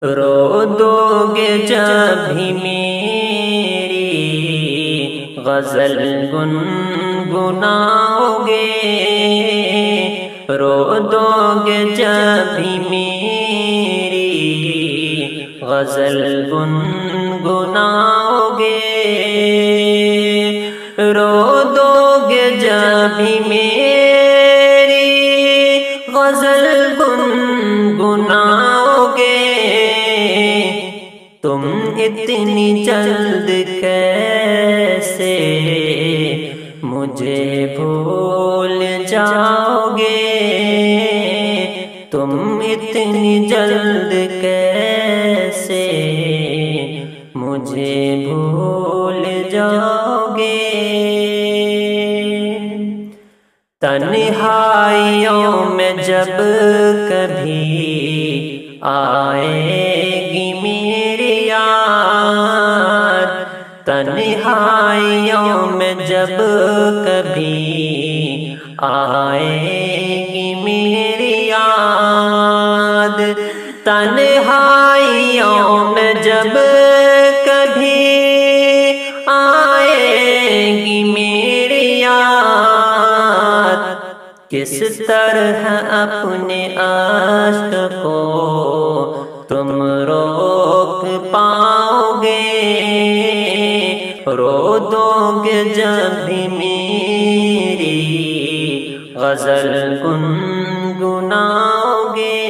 رو دو گے جب بھی میری غزل گنگناؤ گے، رو دو گے جب بھی میری غزل گنگناؤ گے، رو دو گے جب بھی میری غزل گنگناؤ گے، تم اتنی جلد کیسے مجھے بھول جاؤ گے، تم اتنی جلد کیسے مجھے بھول جاؤ گے، تنہائیوں میں جب کبھی آئے گی میری یاد، تنہائیوں میں جب کبھی آئے گی میری یاد، تنہائیوں میں جب کبھی آئے گی میری یاد، کس طرح اپنے عشق کو تم روک پاؤ گے، رو دو گے جب بھی میری غزل گنگناؤ گے،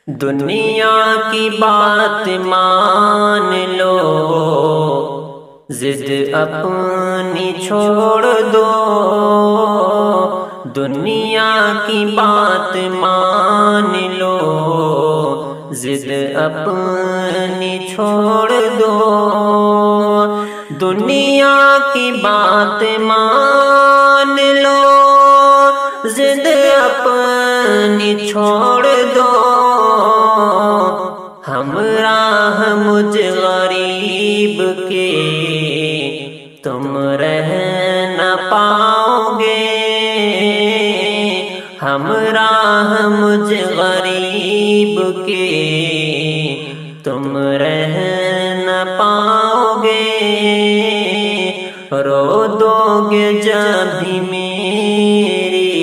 دنیا کی بات مان لو، ضد اپنی چھوڑ دو، دنیا کی بات مان لو، ضد اپنی چھوڑ دو، دنیا کی بات مان لو، ضد اپنی چھوڑ دو، ہمراہ مجھ غریب کے تم رہ نہ پاؤ گے، ہمراہ مجھ غریب کے تم رہ نہ پاؤ گے، رو دو گے جب بھی میری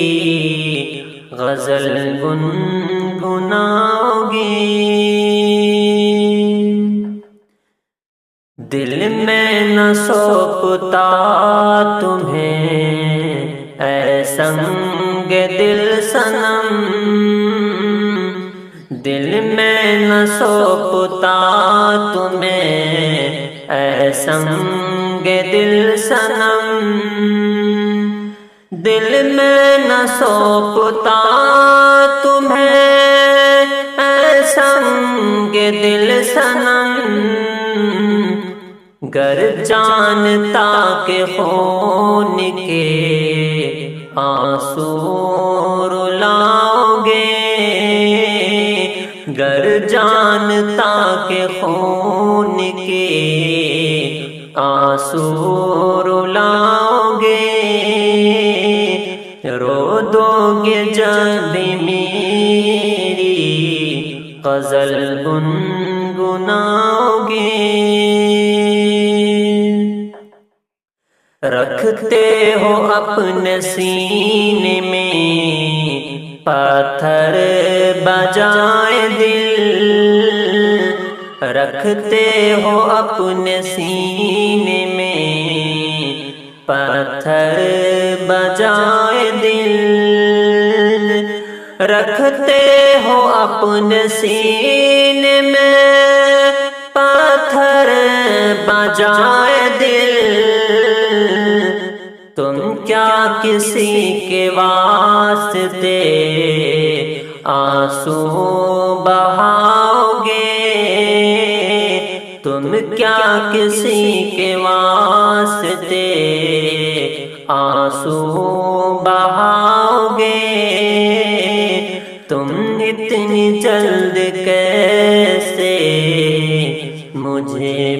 غزل گنگناؤ گے، دل میں نہ سونپتا تمہیں اے سنگ دل صنم، دل میں نہ سونپتا تمہیں اے سنگ دل صنم، دل میں نہ سونپتا تمہیں اے سنگ دل صنم، گر جانتا کہ خون کے آنسو رلاؤ گے، گر جانتا کہ خون کے آنسو رلاؤ گے، رو دو گے جب بھی میری غزل گنگناؤ گے، رکھتے ہو اپنے سینے میں پتھر بجائے دل، رکھتے ہو اپنے سینے میں پتھر بجائے دل، رکھتے ہو اپنے سینے میں پتھر بجائے دل، تم کیا کسی کے واسطے آنسو بہاؤ گے، تم کیا کسی کے واسطے آنسو بہاؤ گے، تم اتنی جلد کیسے مجھے